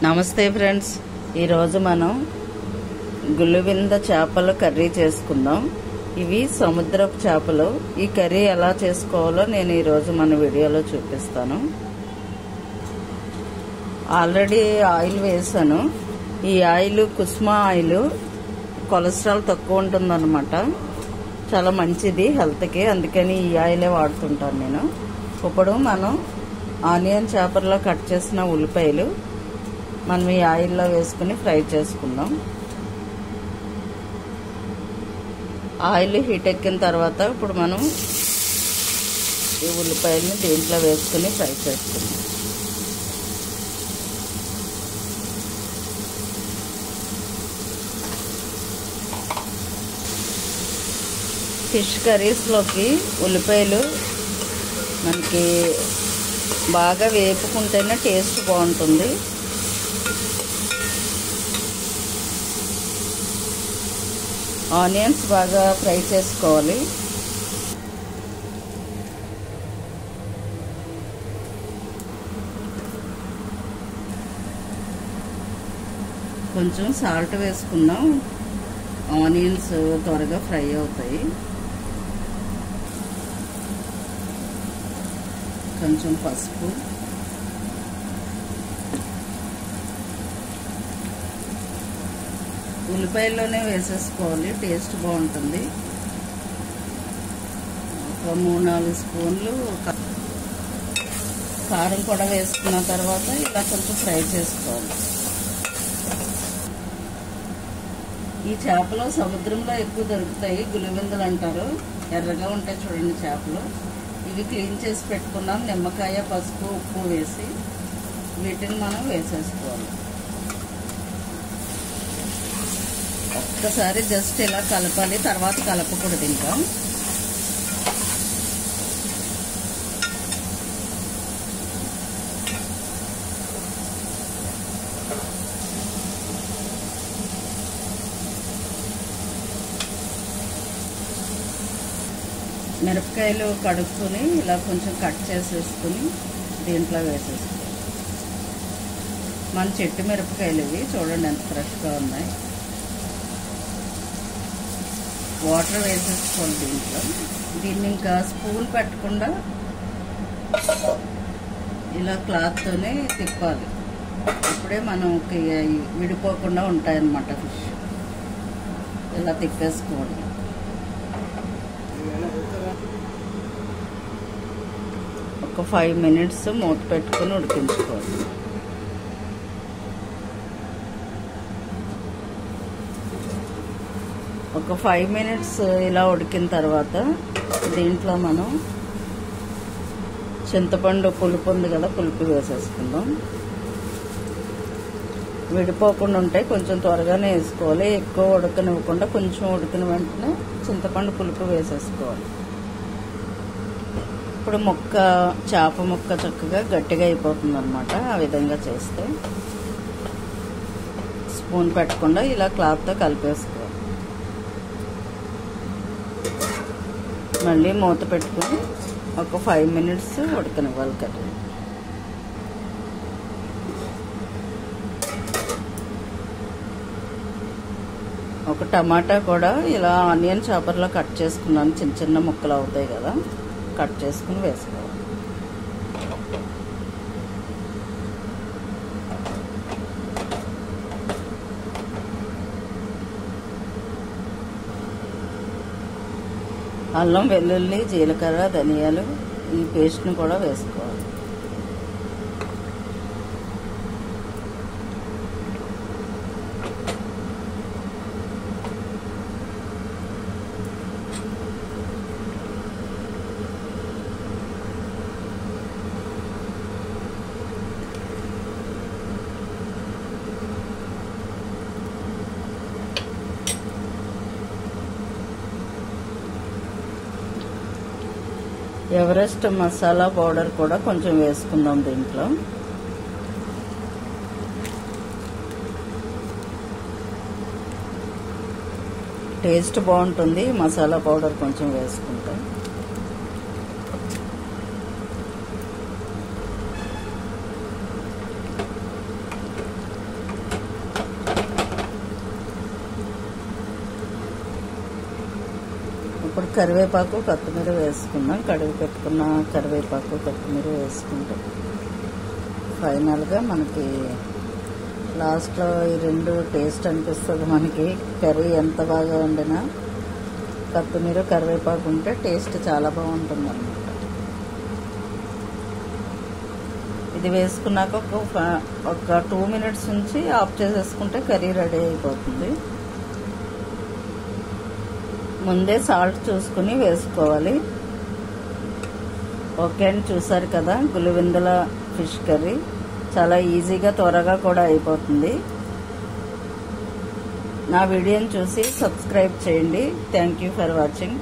నమస్తే ఫ్రెండ్స్, ఈరోజు మనం గుల్లువింద చేపల కర్రీ చేసుకుందాం. ఇవి సముద్రపు చేపలు. ఈ కర్రీ ఎలా చేసుకోవాలో నేను ఈరోజు మన వీడియోలో చూపిస్తాను. ఆల్రెడీ ఆయిల్ వేసాను. ఈ ఆయిల్ కుస్మా ఆయిల్, కొలెస్ట్రాల్ తక్కువ ఉంటుందన్నమాట. చాలా మంచిది హెల్త్కి, అందుకని ఈ ఆయిలే వాడుతుంటాను నేను. ఇప్పుడు మనం ఆనియన్ చేపల్లో కట్ చేసిన ఉల్లిపాయలు మనం ఈ ఆయిల్లో వేసుకుని ఫ్రై చేసుకుందాం. ఆయిల్ హీట్ ఎక్కిన తర్వాత ఇప్పుడు మనం ఈ ఉల్లిపాయలని దీంట్లో వేసుకుని ఫ్రై చేసుకుందాం. ఫిష్ కర్రీస్లోకి ఉల్లిపాయలు మనకి బాగా వేపుకుంటేనే టేస్ట్ బాగుంటుంది. ఆనియన్స్ బాగా ఫ్రై చేసుకోవాలి. కొంచెం సాల్ట్ వేసుకుందాం, ఆనియన్స్ త్వరగా ఫ్రై అవుతాయి. కొంచెం పసుపు, ఉల్లిపాయల్లోనే వేసేసుకోవాలి, టేస్ట్ బాగుంటుంది. ఒక 3-4 స్పూన్లు కారం కూడా వేసుకున్న తర్వాత ఇలా కొంచెం ఫ్రై చేసుకోవాలి. ఈ చేపలు సముద్రంలో ఎక్కువ దొరుకుతాయి, గులివిందలు అంటారు. ఎర్రగా ఉంటాయి చూడండి చేపలు. ఇవి క్లీన్ చేసి పెట్టుకున్నాం. నిమ్మకాయ, పసుపు, ఉప్పు వేసి వీటిని మనం వేసేసుకోవాలి. ఒక్కసారి జస్ట్ ఇలా కలపాలి, తర్వాత కలపకూడదు. ఇంకా మిరపకాయలు కడుక్కుని ఇలా కొంచెం కట్ చేసేసుకుని దీంట్లో వేసేసుకోవాలి. మన చెట్టు మిరపకాయలు ఇవి చూడండి ఎంత ఫ్రెష్గా ఉన్నాయి. వాటర్ వేసేసుకోవాలి దీంట్లో. దీన్ని ఇంకా స్పూన్ పెట్టకుండా ఇలా క్లాత్తోనే తిప్పాలి. అప్పుడే మనం విడిపోకుండా ఉంటాయన్నమాట ఫిష్. ఇలా తిప్పేసుకోవాలి. ఒక 5 మినిట్స్ మూత పెట్టుకుని ఉడికించుకోవాలి. ఒక 5 మినిట్స్ ఇలా ఉడికిన తర్వాత దీంట్లో మనం చింతపండు పులుపు ఉంది కదా, పులుపు వేసేసుకుందాం. విడిపోకుండా ఉంటే కొంచెం త్వరగానే వేసుకోవాలి. ఎక్కువ ఉడకనివ్వకుండా కొంచెం ఉడికిన వెంటనే చింతపండు పులుపు వేసేసుకోవాలి. ఇప్పుడు చేప ముక్క చక్కగా గట్టిగా అయిపోతుంది అనమాట. ఆ విధంగా చేస్తే స్పూన్ పెట్టకుండా ఇలా క్లాత్తో కలిపేసుకోవాలి. మళ్ళీ మూత పెట్టుకుని ఒక 5 మినిట్స్ ఉడకనివ్వాలి కర్రీ. ఒక టమాటా కూడా ఇలా ఆనియన్ చాపర్లో కట్ చేసుకున్నాను. చిన్న చిన్న ముక్కలు అవుతాయి కదా, కట్ చేసుకుని వేసుకోవాలి. అల్లం, వెల్లుల్లి, జీలకర్ర, ధనియాలు ఈ పేస్ట్ని కూడా వేసుకోవాలి. ఎవరెస్ట్ మసాలా పౌడర్ కూడా కొంచెం వేసుకుందాం దీంట్లో. టేస్ట్ బాగుంటుంది మసాలా పౌడర్ కొంచెం వేసుకుంటే. ఇప్పుడు కరివేపాకు కొత్తిమీర వేసుకుందాం. కడిగి పెట్టుకున్న కరివేపాకు కొత్తిమీర వేసుకుంటే ఫైనల్గా మనకి లాస్ట్లో ఈ రెండు టేస్ట్ అనిపిస్తుంది. మనకి కర్రీ ఎంత బాగా వండినా కొత్తిమీర కరివేపాకు ఉంటే టేస్ట్ చాలా బాగుంటుంది అన్నమాట. ఇది వేసుకున్నాక ఒక 2 మినిట్స్ నుంచి ఆఫ్ చేసేసుకుంటే కర్రీ రెడీ అయిపోతుంది. ముందే సాల్ట్ చూసుకుని వేసుకోవాలి. ఓకే అండి, చూసారు కదా గులివిందల ఫిష్ కర్రీ. చాలా ఈజీగా త్వరగా కూడా అయిపోతుంది. నా వీడియోని చూసి సబ్స్క్రైబ్ చేయండి. Thank you for watching.